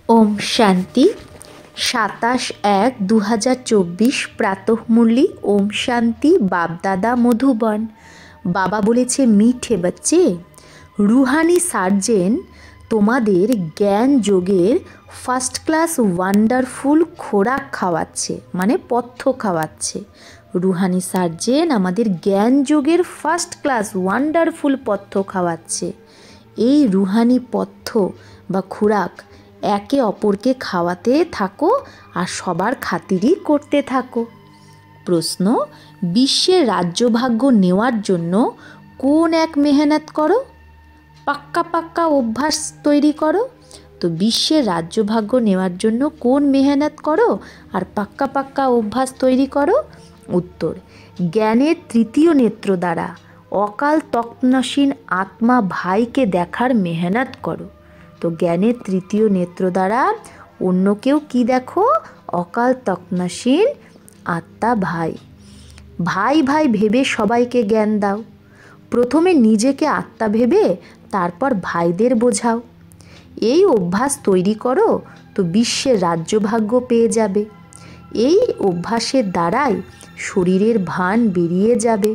ওম শান্তি। 27/1/2024 প্রাতঃমুরলি। ওম শান্তি। বাপদাদা মধুবন। বাবা বলেছে, মিঠে বাচ্চে, রুহানি সার্জেন তোমাদের জ্ঞান যোগের ফার্স্ট ক্লাস ওয়ান্ডারফুল খোরাক খাওয়াচ্ছে, মানে পথ্য খাওয়াচ্ছে। রুহানি সার্জেন আমাদের জ্ঞান যোগের ফার্স্ট ক্লাস ওয়ান্ডারফুল পথ্য খাওয়াচ্ছে। এই রুহানি পথ্য বা খোরাক একে অপরকে খাওয়াতে থাকো আর সবার খাতিরই করতে থাকো। প্রশ্ন, বিশ্বের রাজ্যভাগ্য নেওয়ার জন্য কোন এক মেহনত করো? পাক্কা পাক্কা অভ্যাস তৈরি করো। তো বিশ্বের রাজ্যভাগ্য নেওয়ার জন্য কোন মেহনত করো আর পাক্কা পাক্কা অভ্যাস তৈরি করো? উত্তর, জ্ঞানের তৃতীয় নেত্র দ্বারা অকাল তক্তনসীন আত্মা ভাইকে দেখার মেহনত করো। তো জ্ঞানের তৃতীয় নেত্র দ্বারা অন্য কেউ কি দেখো? অকাল তক্তনসীন আত্মা ভাই। ভাই ভাই ভেবে সবাইকে জ্ঞান দাও। প্রথমে নিজেকে আত্মা ভেবে তারপর ভাইদের বোঝাও। এই অভ্যাস তৈরি করো তো বিশ্বের রাজ্যভাগ্য পেয়ে যাবে। এই অভ্যাসের দ্বারাই শরীরের ভান বেরিয়ে যাবে।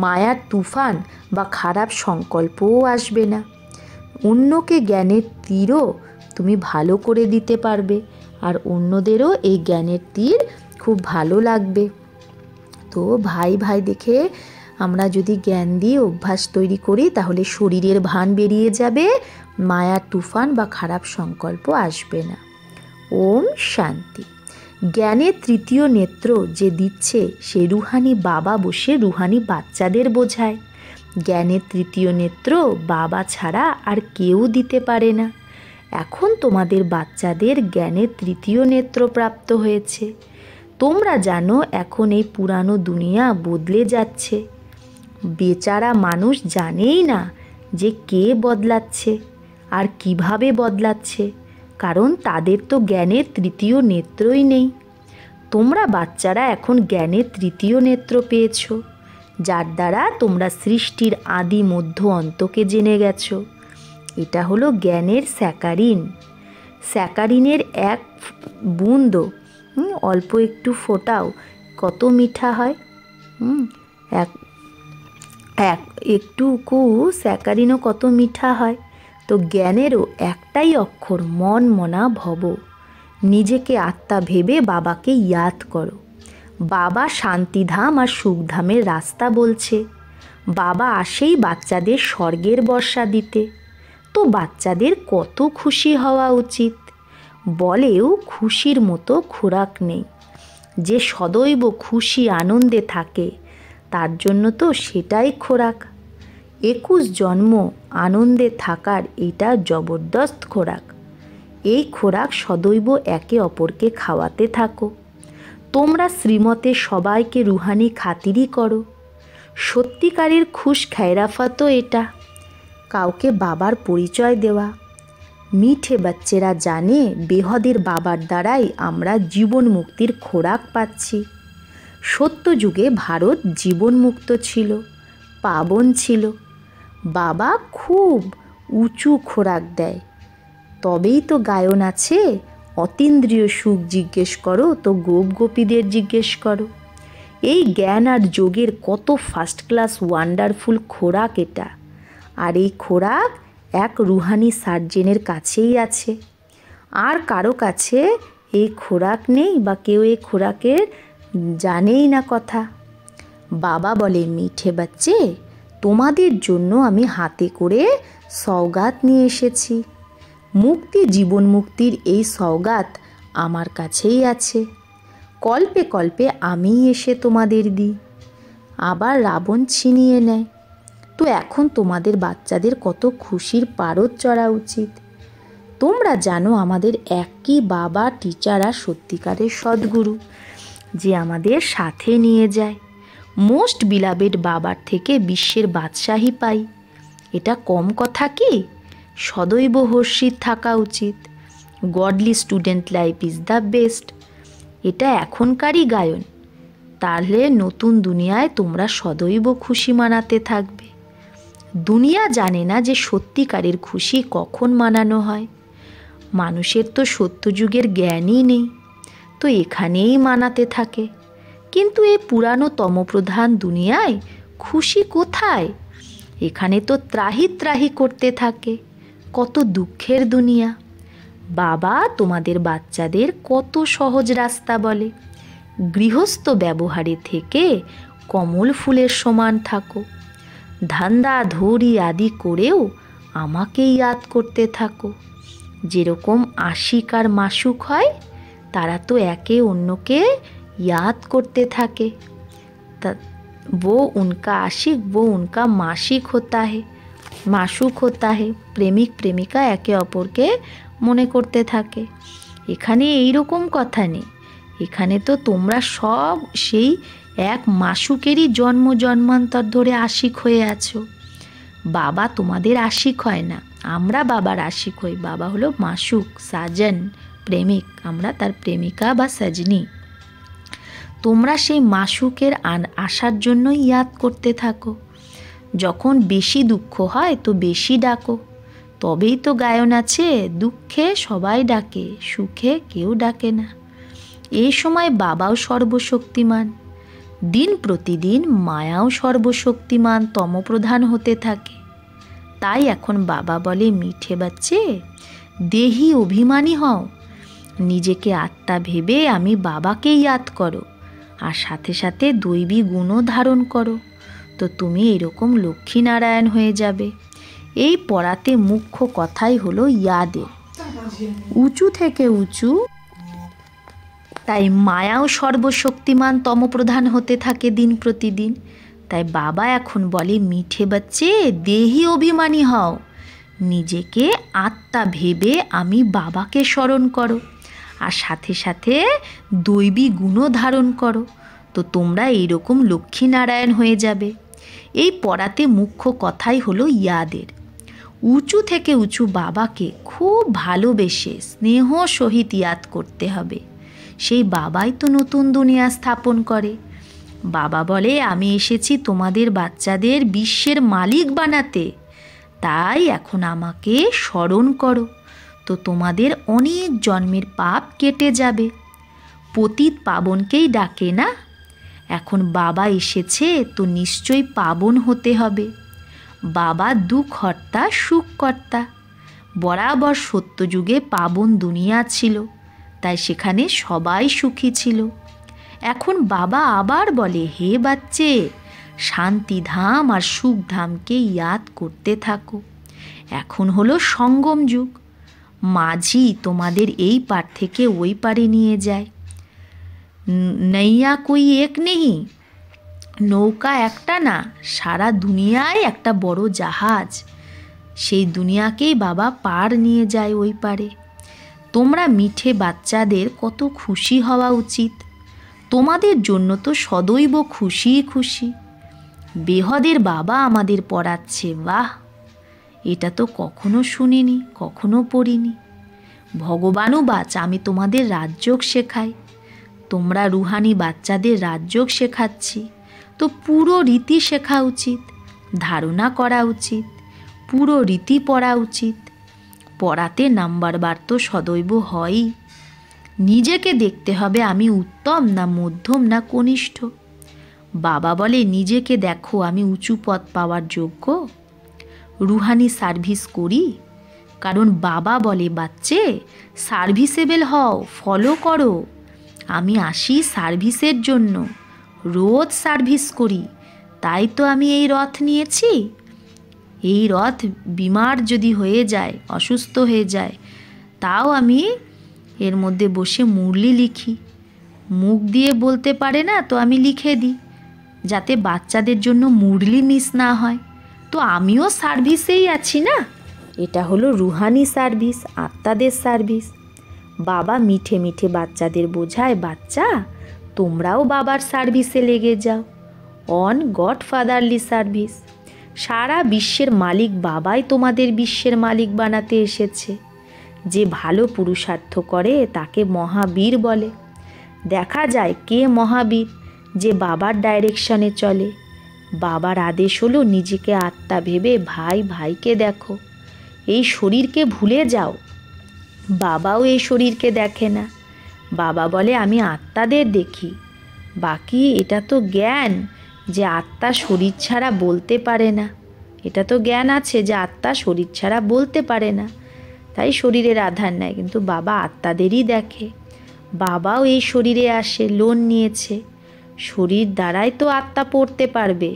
মায়ার তুফান বা খারাপ সংকল্পও আসবে না। অন্যকে জ্ঞানের তীরও তুমি ভালো করে দিতে পারবে আর অন্যদেরও এই জ্ঞানের তীর খুব ভালো লাগবে। তো ভাই ভাই দেখে আমরা যদি জ্ঞান দিয়ে অভ্যাস তৈরি করি তাহলে শরীরের ভান বেরিয়ে যাবে, মায়ার তুফান বা খারাপ সংকল্প আসবে না। ওম শান্তি। জ্ঞানের তৃতীয় নেত্র যে দিচ্ছে সে রুহানি বাবা বসে রুহানি বাচ্চাদের বোঝায়। জ্ঞানের তৃতীয় নেত্র বাবা ছাড়া আর কেউ দিতে পারে না। এখন তোমাদের বাচ্চাদের জ্ঞানের তৃতীয় নেত্র প্রাপ্ত হয়েছে। তোমরা জানো এখন এই পুরানো দুনিয়া বদলে যাচ্ছে। বেচারা মানুষ জানেই না যে কে বদলাচ্ছে আর কিভাবে বদলাচ্ছে, কারণ তাদের তো জ্ঞানের তৃতীয় নেত্রই নেই। তোমরা বাচ্চারা এখন জ্ঞানের তৃতীয় নেত্র পেয়েছো, যার দ্বারা তোমরা সৃষ্টির আদি মধ্য অন্তকে জেনে গেছো। এটা হলো জ্ঞানের স্যাকারিন। স্যাকারিনের এক বুন্দ অল্প একটু ফোটাও কত মিঠা হয়। একটুকু স্যাকারিনও কত মিঠা হয়। তো জ্ঞানেরও একটাই অক্ষর, মন মনা ভব। নিজেকে আত্মা ভেবে বাবাকে ইয়াদ করো। বাবা শান্তিধাম আর সুখধামের রাস্তা বলছে। বাবা আসেই বাচ্চাদের স্বর্গের বর্ষা দিতে। তো বাচ্চাদের কত খুশি হওয়া উচিত। বলেও খুশির মতো খোরাক নেই। যে সদৈব খুশি আনন্দে থাকে তার জন্য তো সেটাই খোরাক। 21 জন্ম আনন্দে থাকার এটা জবরদস্ত খোরাক। এই খোরাক সদৈব একে অপরকে খাওয়াতে থাকো। তোমরা শ্রীমতে সবাইকে রুহানি খাতিরই করো। সত্যিকারের খুশ খায়রাফাতও এটা, কাউকে বাবার পরিচয় দেওয়া। মিঠে বাচ্চারা জানে বেহদের বাবার দ্বারাই আমরা জীবন মুক্তির খোরাক পাচ্ছি। সত্য যুগে ভারত জীবনমুক্ত ছিল, পাবন ছিল। বাবা খুব উঁচু খোরাক দেয়। তবেই তো গায়ন আছে, অতীন্দ্রিয় সুখ জিজ্ঞেস করো তো গোপ গোপীদের জিজ্ঞেস করো। এই জ্ঞান আর যোগের কত ফার্স্ট ক্লাস ওয়ান্ডারফুল খোরাক এটা। আর এই খোরাক এক রুহানি সার্জেনের কাছেই আছে। আর কারো কাছে এই খোরাক নেই বা কেউ এই খোরাকের জানেই না কথা। বাবা বলে, মিঠে বাচ্চে, তোমাদের জন্য আমি হাতে করে সওগাত নিয়ে এসেছি। মুক্তি, জীবন মুক্তির এই সওগাত আমার কাছেই আছে। কল্পে কল্পে আমি এসে তোমাদের দিই, আবার রাবণ ছিনিয়ে নেয়। তো এখন তোমাদের বাচ্চাদের কত খুশির পারদ চড়া উচিত। তোমরা জানো আমাদের একই বাবা টিচার আর সত্যিকারের সদ্গুরু, যে আমাদের সাথে নিয়ে যায়। মোস্ট বিলাভেড বাবার থেকে বিশ্বের বাদশাহী পাই। এটা কম কথা কি? সদৈব হর্ষিত থাকা উচিত। Godly student life is the best. এটা এখনকারই গায়ন। তাহলে নতুন দুনিয়ায় তোমরা সদৈব খুশি মানাতে থাকবে। দুনিয়া জানে না যে সত্যিকারের খুশি কখন মানানো হয়। মানুষের তো সত্যযুগের জ্ঞানই নেই, তো এখানেই মানাতে থাকে। কিন্তু এই পুরানো তমপ্রধান দুনিয়ায় খুশি কোথায়? এখানে তো ত্রাহি ত্রাহি করতে থাকে। কত দুঃখের দুনিয়া। বাবা তোমাদের বাচ্চাদের কত সহজ রাস্তা বলে, গৃহস্থ ব্যবহারে থেকে কমল ফুলের সমান থাকো, ধান্দা ধরি আদি করেও আমাকে ইয়াদ করতে থাকো। যেরকম আশিক আর মাসুক হয়, তারা তো একে অন্যকে याद करते থাকে। वो उनका आशिक वो उनका मासिक होता है, मासुक होता है। প্রেমিক প্রেমিকা একে অপরকে মনে করতে থাকে। এখানে এই রকম কথা নেই। এখানে তো তোমরা সব সেই এক মাসুকেরই জন্ম জন্মান্তর ধরে আশিক হয়ে আছো। বাবা তোমাদের আশিক হয় না, আমরা বাবার আশিক হই। বাবা হলো মাসুক, সাজন, প্রেমিক, আমরা তার প্রেমিকা বা সজনী। তোমরা সেই মাসুকের আসার জন্যই ইয়াদ করতে থাকো। যখন বেশি দুঃখ হয় তো বেশি ডাকো, তবেই তো গায়ন আছে, দুঃখে সবাই ডাকে, সুখে কেউ ডাকে না। এই সময় বাবাও সর্বশক্তিমান, দিন প্রতিদিন মায়াও সর্বশক্তিমান তমপ্রধান হতে থাকে। তাই এখন বাবা বলে, মিঠে বাচ্চে দেহি অভিমানী হও, নিজেকে আত্মা ভেবে আমি বাবাকে ইয়াদ করো, আর সাথে সাথে দৈবী গুণও ধারণ করো, তো তুমি এরকম লক্ষ্মীনারায়ণ হয়ে যাবে। এই পড়াতে মুখ্য কথাই হলো ইয়াদের, উঁচু থেকে উঁচু। তাই মায়াও সর্বশক্তিমান তমপ্রধান হতে থাকে দিন প্রতিদিন। তাই বাবা এখন বলে, মিঠে বাচ্চে দেহি অভিমানী হও, নিজেকে আত্মা ভেবে আমি বাবাকে স্মরণ করো, আর সাথে সাথে দৈবী গুণও ধারণ করো, তো তোমরা এইরকম লক্ষ্মীনারায়ণ হয়ে যাবে। এই পড়াতে মুখ্য কথাই হলো ইয়াদের, উঁচু থেকে উঁচু বাবাকে খুব ভালোবেসে স্নেহ সহিত ইয়াদ করতে হবে। সেই বাবাই তো নতুন দুনিয়া স্থাপন করে। বাবা বলে, আমি এসেছি তোমাদের বাচ্চাদের বিশ্বের মালিক বানাতে, তাই এখন আমাকে স্মরণ করো, তো তোমাদের অনেক জন্মের পাপ কেটে যাবে। পতিত পাবনকেই ডাকে না? এখন বাবা এসেছে তো নিশ্চয়ই পাবন হতে হবে। বাবা দুঃখহর্তা সুখকর্তা। বরাবর সত্যযুগে পাবন দুনিয়া ছিল, তাই সেখানে সবাই সুখী ছিল। এখন বাবা আবার বলে, হে বাচ্চে শান্তিধাম আর সুখধামকে ইয়াদ করতে থাকো। এখন হলো সঙ্গম যুগ, মাঝি তোমাদের এই পার থেকে ওই পারে নিয়ে যায়। নৈয়া কই এক নেই, নৌকা একটা না, সারা দুনিয়ায় একটা বড় জাহাজ। সেই দুনিয়াকেই বাবা পার নিয়ে যায় ওই পারে। তোমরা মিঠে বাচ্চাদের কত খুশি হওয়া উচিত। তোমাদের জন্য তো সদৈব খুশি খুশি। বেহদের বাবা আমাদের পড়াচ্ছে, বাহ! এটা তো কখনো শুনিনি, কখনো পড়িনি। ভগবানও বাচ, আমি তোমাদের রাজযোগ শেখাই, তোমরা রুহানি বাচ্চাদের রাজযোগ শেখাচ্ছি, তো পুরো রীতি শেখা উচিত, ধারণা করা উচিত, পুরো রীতি পড়া উচিত। পড়াতে নাম্বারবার তো সদৈব হয়ই। নিজেকে দেখতে হবে আমি উত্তম না মধ্যম না কনিষ্ঠ। বাবা বলে, নিজেকে দেখো আমি উঁচু পদ পাওয়ার যোগ্য, রুহানি সার্ভিস করি। কারণ বাবা বলে, বাচ্চে সার্ভিসেবল হও, ফলো করো। আমি আসি সার্ভিসের জন্য, রোজ সার্ভিস করি, তাই তো আমি এই রথ নিয়েছি। এই রথ বিমার যদি হয়ে যায়, অসুস্থ হয়ে যায়, তাও আমি এর মধ্যে বসে মুরলি লিখি। মুখ দিয়ে বলতে পারে না, তো আমি লিখে দিই, যাতে বাচ্চাদের জন্য মুরলি মিস না হয়। তো আমিও সার্ভিসেই আছি না। এটা হলো রুহানি সার্ভিস, আত্মাদের সার্ভিস। বাবা মিঠে মিঠে বাচ্চাদের বোঝায়, বাচ্চা তোমরাও বাবার সার্ভিসে লেগে যাও, অন গড ফাদারলি সার্ভিস। সারা বিশ্বের মালিক বাবাই তোমাদের বিশ্বের মালিক বানাতে এসেছে। যে ভালো পুরুষার্থ করে তাকে মহাবীর বলে। দেখা যায় কে মহাবীর, যে বাবার ডাইরেকশনে চলে। বাবার আদেশ হলো নিজেকে আত্মা ভেবে ভাই ভাইকে দেখো, এই শরীরকে ভুলে যাও। বাবাও এই শরীরকে দেখে না। বাবা বলে আমি আত্মাদের দেখি। বাকি এটা তো জ্ঞান যে আত্মা শরীর ছাড়া বলতে পারে না। এটা তো জ্ঞান আছে যে আত্মা শরীর ছাড়া বলতে পারে না, তাই শরীরের আধার নেয়। কিন্তু বাবা আত্মাদেরই দেখে। বাবাও এই শরীরে আসে, লোন নিয়েছে। শরীর দ্বারাই তো আত্মা পড়তে পারবে।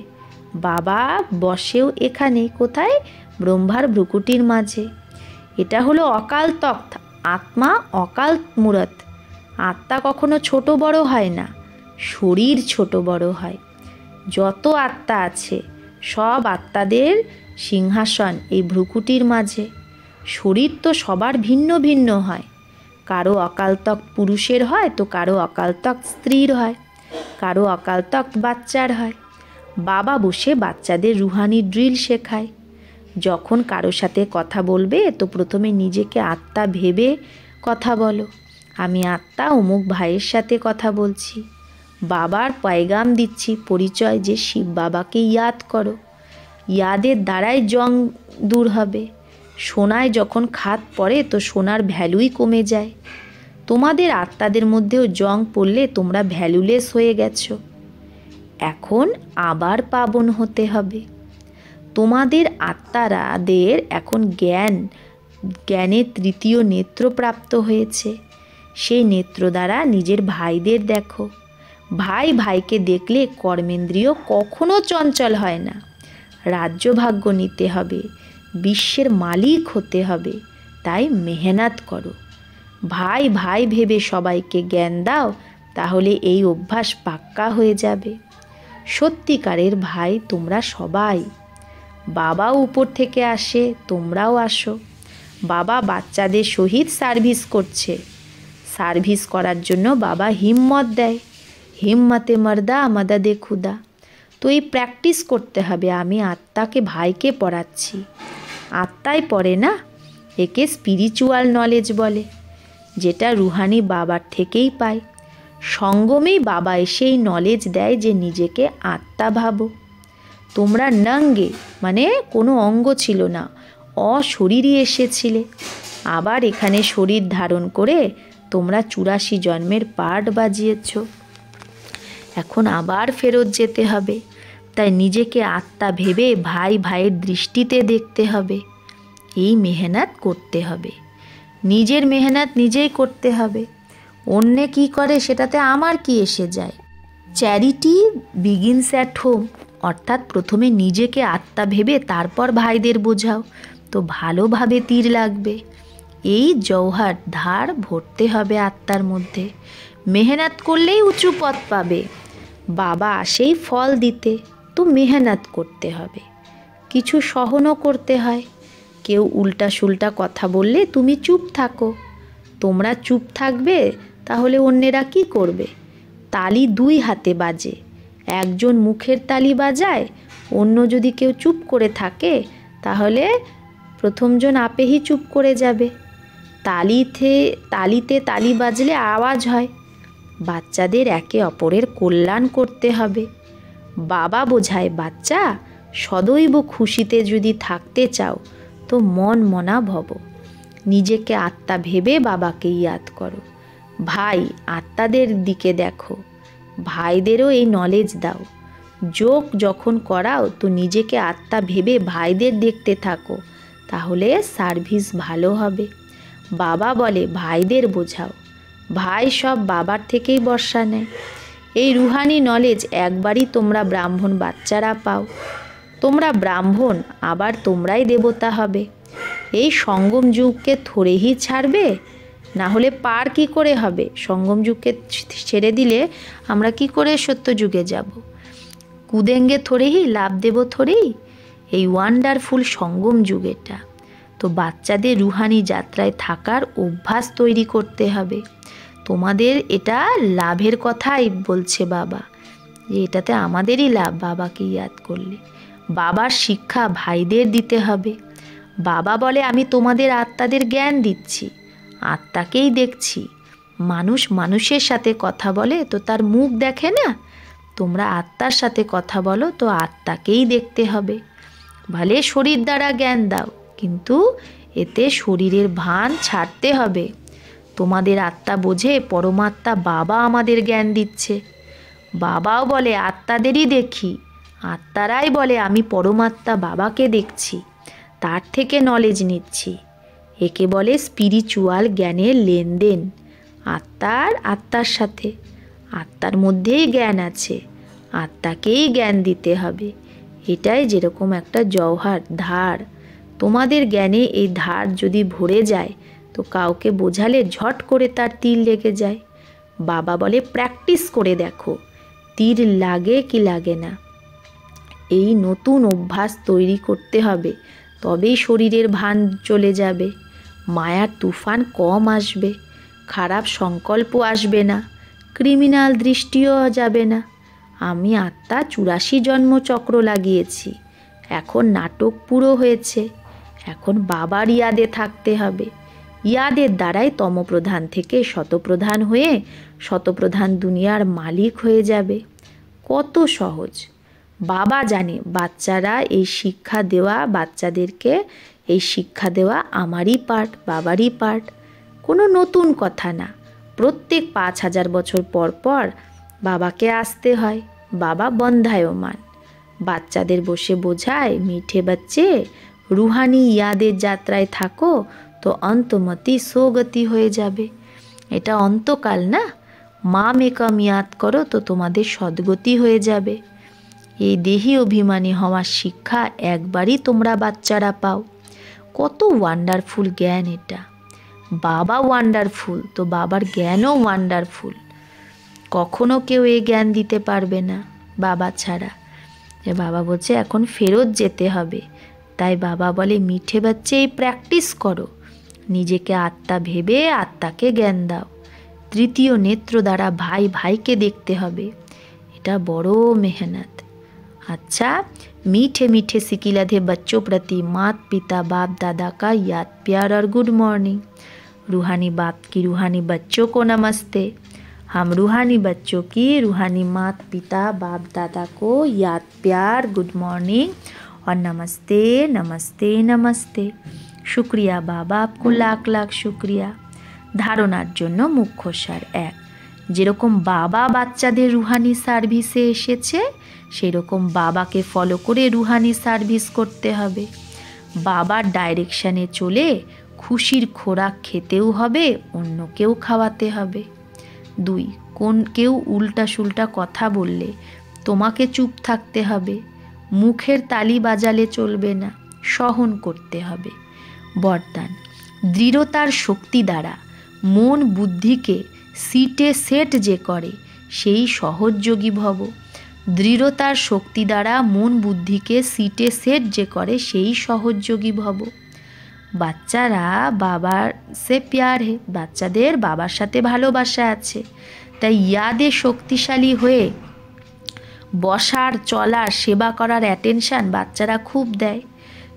বাবা বসেও এখানে, কোথায়? ব্রহ্মার ভ্রুকুটির মাঝে। এটা হলো অকাল তখ্ত। আত্মা অকাল মূরত। আত্মা কখনো ছোট বড় হয় না, শরীর ছোট বড় হয়। যত আত্মা আছে সব আত্মাদের সিংহাসন এই ভ্রুকুটির মাঝে। শরীর তো সবার ভিন্ন ভিন্ন হয়। কারো অকাল তখ্ত পুরুষের হয়, তো কারো অকাল তখ্ত স্ত্রীর হয়, কারো অকাল তখ্ত বাচ্চার হয়। বাবা বসে বাচ্চাদের রুহানি ড্রিল শেখায়। যখন কারো সাথে কথা বলবে তো প্রথমে নিজেকে আত্মা ভেবে কথা বলো। আমি আত্মা অমুক ভাইয়ের সাথে কথা বলছি। বাবার পয়গাম দিচ্ছি, পরিচয়, যে শিব বাবাকে ইয়াদ করো। ইয়াদের দ্বারাই জং দূর হবে। সোনায় যখন খাদ পড়ে তো সোনার ভ্যালুই কমে যায়। তোমাদের আত্মাদের মধ্যেও জং পড়লে তোমরা ভ্যালুলেস হয়ে গেছো। এখন আবার পাবন হতে হবে। তোমাদের আত্মারাদের এখন জ্ঞানের তৃতীয় নেত্র প্রাপ্ত হয়েছে। সেই নেত্র দ্বারা নিজের ভাইদের দেখো। ভাই ভাইকে দেখলে কর্মেন্দ্রিয় কখনো চঞ্চল হয় না। রাজ্যভাগ্য নিতে হবে, বিশ্বের মালিক হতে হবে, তাই মেহনত করো। ভাই ভাই ভেবে সবাইকে জ্ঞান দাও, তাহলে এই অভ্যাস পাক্কা হয়ে যাবে। সত্যিকারের ভাই তোমরা সবাই। বাবাও উপর থেকে আসে, তোমরাও আসো। বাবা বাচ্চাদের সহিত সার্ভিস করছে। সার্ভিস করার জন্য বাবা হিম্মত দেয়। হিম্মতে মর্দা মদদে খুদা। তো এই প্র্যাকটিস করতে হবে। আমি আত্মাকে ভাইকে পড়াচ্ছি। আত্মাই পড়ে না, একে স্পিরিচুয়াল নলেজ বলে, যেটা রুহানি বাবার থেকেই পায়। সঙ্গমেই বাবা এসে এই নলেজ দেয় যে নিজেকে আত্মা ভাবো। তোমরা নঙ্গে, মানে কোনো অঙ্গ ছিল না, অশরীরী এসেছিলে। আবার এখানে শরীর ধারণ করে তোমরা 84 জন্মের পার্ট বাজিয়েছ। এখন আবার ফেরত যেতে হবে। তাই নিজেকে আত্মা ভেবে ভাই ভাইয়ের দৃষ্টিতে দেখতে হবে। এই মেহনত করতে হবে। নিজের মেহনত নিজেই করতে হবে। অন্যে কি করে সেটাতে আমার কি এসে যায়? চ্যারিটি বিগিনস অ্যাট হোম, অর্থাৎ প্রথমে নিজেকে আত্মা ভেবে তারপর ভাইদের বোঝাও, তো ভালোভাবে তীর লাগবে। এই জওহার ধার ভরতে হবে আত্মার মধ্যে। মেহনত করলেই উঁচু পথ পাবে। বাবা আসেই ফল দিতে, তো মেহনত করতে হবে। কিছু সহনও করতে হয়। কেউ উল্টা সুল্টা কথা বললে তুমি চুপ থাকো। তোমরা চুপ থাকবে, তাহলে অন্যেরা কি করবে? তালি দুই হাতে বাজে। একজন মুখের তালি বাজায়, অন্য যদি কেউ চুপ করে থাকে তাহলে প্রথমজন আপেই চুপ করে যাবে। তালিতে তালি বাজলে আওয়াজ হয়। বাচ্চাদের একে অপরের কল্যাণ করতে হবে। বাবা বোঝায়, বাচ্চা সদৈব খুশিতে যদি থাকতে চাও তো মন মনা ভব। নিজেকে আত্মা ভেবে বাবাকে ইয়াদ করো। ভাই আত্মাদের দিকে দেখো, ভাইদেরও এই নলেজ দাও। যোগ যখন করাও তো নিজেকে আত্মা ভেবে ভাইদের দেখতে থাকো, তাহলে সার্ভিস ভালো হবে। বাবা বলে ভাইদের বোঝাও। ভাই সব বাবার থেকেই বর্ষা নেয়। এই রুহানি নলেজ একবারই তোমরা ব্রাহ্মণ বাচ্চারা পাও। তোমরা ব্রাহ্মণ, আবার তোমরাই দেবতা হবে। এই সঙ্গম যুগকে থোড়েই ছাড়বে, না হলে পার কি করে হবে? সঙ্গম যুগকে ছেড়ে দিলে আমরা কি করে সত্য যুগে যাব? কুদেঙ্গে থোড়েই, লাভ দেব থোড়েই। এই ওয়ান্ডারফুল সঙ্গম যুগ এটা। তো বাচ্চাদের রুহানি যাত্রায় থাকার অভ্যাস তৈরি করতে হবে। তোমাদের এটা লাভের কথাই বলছে বাবা, যে এটাতে আমাদেরই লাভ বাবাকে ইয়াদ করলে। বাবার শিক্ষা ভাইদের দিতে হবে। বাবা বলে আমি তোমাদের আত্মাদের জ্ঞান দিচ্ছি, আত্মাকেই দেখছি। মানুষ মানুষের সাথে কথা বলে তো তার মুখ দেখে না। তোমরা আত্মার সাথে কথা বলো তো আত্মাকেই দেখতে হবে। ভলে শরীর দ্বারা জ্ঞান দাও, কিন্তু এতে শরীরের ভান ছাড়তে হবে। তোমাদের আত্মা বোঝে পরমাত্মা বাবা আমাদের জ্ঞান দিচ্ছে। বাবাও বলে আত্মাদেরই দেখি, আত্মারাই বলে আমি পরমাত্মা বাবাকে দেখছি, তার থেকে নলেজ নিচ্ছি। একে বলে স্পিরিচুয়াল জ্ঞানের লেনদেন আত্মার সাথে। আত্মার মধ্যেই জ্ঞান আছে, আত্মাকেই জ্ঞান দিতে হবে। এটাই যেরকম একটা জওহার ধার, তোমাদের জ্ঞানে এই ধার যদি ভরে যায় তো কাউকে বোঝালে ঝট করে তার তীর লেগে যায়। বাবা বলে প্র্যাকটিস করে দেখো তীর লাগে কি লাগে না। এই নতুন অভ্যাস তৈরি করতে হবে, তবেই শরীরের ভান চলে যাবে, মায়ার তুফান কম আসবে, খারাপ সংকল্প আসবে না, ক্রিমিনাল দৃষ্টিও যাবে না। আমি আত্মা 84 জন্মচক্র লাগিয়েছি, এখন নাটক পুরো হয়েছে, এখন বাবার ইয়াদে থাকতে হবে। ইয়াদের দ্বারাই তমপ্রধান থেকে শতপ্রধান হয়ে শতপ্রধান দুনিয়ার মালিক হয়ে যাবে। কত সহজ। বাবা জানে বাচ্চারা এই শিক্ষা দেওয়া, বাচ্চাদেরকে এই শিক্ষা দেওয়া আমারই পার্ট, বাবারই পার্ট। কোনো নতুন কথা না। প্রত্যেক 5000 বছর পর পর বাবাকে আসতে হয়। বাবা বন্ধায়মান। বাচ্চাদের বসে বোঝায় মিঠে বাচ্চে রুহানি ইয়াদের যাত্রায় থাকো তো অন্তমতি সোগতি হয়ে যাবে। এটা অন্তকাল না, মা মেকম ইয়াদ করো তো তোমাদের সদ্গতি হয়ে যাবে। এই দেহি অভিমানী হওয়ার শিক্ষা একবারই তোমরা বাচ্চারা পাও। কত ওয়ান্ডারফুল জ্ঞান এটা। বাবা ওয়ান্ডারফুল তো বাবার জ্ঞানও ওয়ান্ডারফুল। কখনো কেউ এই জ্ঞান দিতে পারবে না বাবা ছাড়া। যে বাবা বলছে এখন ফেরত যেতে হবে, তাই বাবা বলে মিঠে বাচ্চা এই প্র্যাকটিস করো, নিজেকে আত্মা ভেবে আত্মাকে জ্ঞান দাও। তৃতীয় নেত্র দ্বারা ভাই ভাইকে দেখতে হবে, এটা বড় মেহনত। अच्छा मीठे मीठे सिकिलधे बच्चों प्रति मात पिता बाप दादा का याद प्यार और गुड मॉर्निंग। रूहानी बाप की रूहानी बच्चों को नमस्ते। हम रूहानी बच्चों की रूहानी मात पिता बाप दादा को याद प्यार गुड मॉर्निंग और नमस्ते नमस्ते नमस्ते। शुक्रिया बाबा, आपको लाख लाख शुक्रिया। धारणार जोन्नो मुख्य सार एक, যেরকম বাবা বাচ্চাদের রুহানি সার্ভিসে এসেছে সেরকম বাবাকে ফলো করে রুহানি সার্ভিস করতে হবে। বাবার ডাইরেকশানে চলে খুশির খোরাক খেতেও হবে, অন্যকেও খাওয়াতে হবে। 2, কেউ উল্টা সুল্টা কথা বললে তোমাকে চুপ থাকতে হবে, মুখের তালি বাজালে চলবে না, সহন করতে হবে। বরদান, দৃঢ়তার শক্তি দ্বারা মন বুদ্ধিকে সিটে সেট যে করে সেই সহযোগী ভব। দৃঢ়তার শক্তি দ্বারা মন বুদ্ধিকে সিটে সেট যে করে সেই সহযোগী ভব। বাচ্চারা বাবার সে প্যার হে, বাচ্চাদের বাবার সাথে ভালোবাসা আছে, তাই ইয়াদে শক্তিশালী হয়ে বসার চলার সেবা করার অ্যাটেনশান বাচ্চারা খুব দেয়।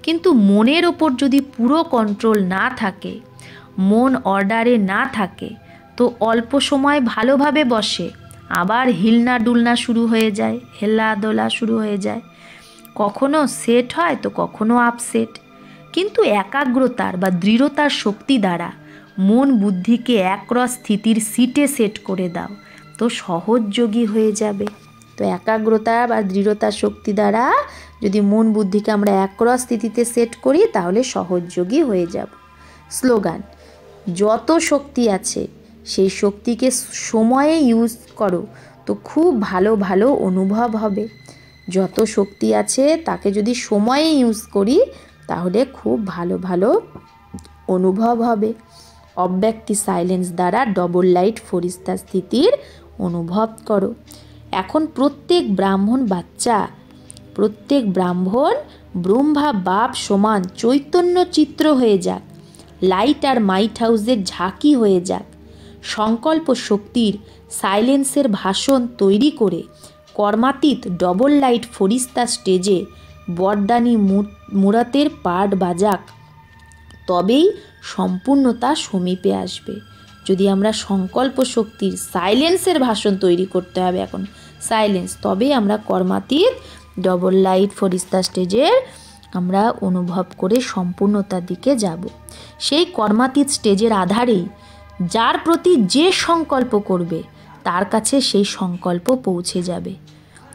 কিন্তু মনের ওপর যদি পুরো কন্ট্রোল না থাকে, মন অর্ডারে না থাকে, তো অল্প সময় ভালোভাবে বসে আবার হিলনা ডুলনা শুরু হয়ে যায়, হেলা দোলা শুরু হয়ে যায়। কখনো সেট হয় তো কখনো আপসেট। কিন্তু একাগ্রতার বা দৃঢ়তার শক্তি দ্বারা মন বুদ্ধিকে একরস স্থিতির সিটে সেট করে দাও, তো সহযোগী হয়ে যাবে। তো একাগ্রতা বা দৃঢ়তার শক্তি দ্বারা যদি মন বুদ্ধিকে আমরা একরস স্থিতিতে সেট করি তাহলে সহযোগী হয়ে যাব। স্লোগান, যত শক্তি আছে সেই শক্তিকে সময়ে ইউজ করো তো খুব ভালো ভালো অনুভব হবে। যত শক্তি আছে তাকে যদি সময়ে ইউজ করি তাহলে খুব ভালো ভালো অনুভব হবে। অব্যক্তি সাইলেন্স দ্বারা ডবল লাইট ফরিস্তা স্থিতির অনুভব করো। এখন প্রত্যেক ব্রাহ্মণ বাচ্চা, প্রত্যেক ব্রাহ্মণ ব্রহ্মা বাপ সমান চৈতন্য চিত্র হয়ে যাক, লাইট আর মাইট হাউসের ঝাঁকি হয়ে যাক। সংকল্প শক্তির সাইলেন্সের ভাষণ তৈরি করে কর্মাতীত ডবল লাইট ফরিস্তা স্টেজে বরদানি মুরাতের পাট বাজাক, তবেই সম্পূর্ণতা সমীপে আসবে। যদি আমরা সংকল্প শক্তির সাইলেন্সের ভাষণ তৈরি করতে হবে, এখন সাইলেন্স, তবেই আমরা কর্মাতীত ডবল লাইট ফরিস্তা স্টেজের আমরা অনুভব করে সম্পূর্ণতার দিকে যাব। সেই কর্মাতীত স্টেজের আধারেই যার প্রতি যে সংকল্প করবে তার কাছে সেই সংকল্প পৌঁছে যাবে।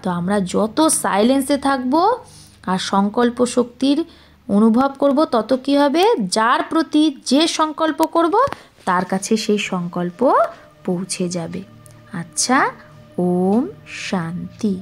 তো আমরা যত সাইলেন্সে থাকব আর সংকল্প শক্তির অনুভব করব, তত কী হবে, যার প্রতি যে সংকল্প করব তার কাছে সেই সংকল্প পৌঁছে যাবে। আচ্ছা, ওম শান্তি।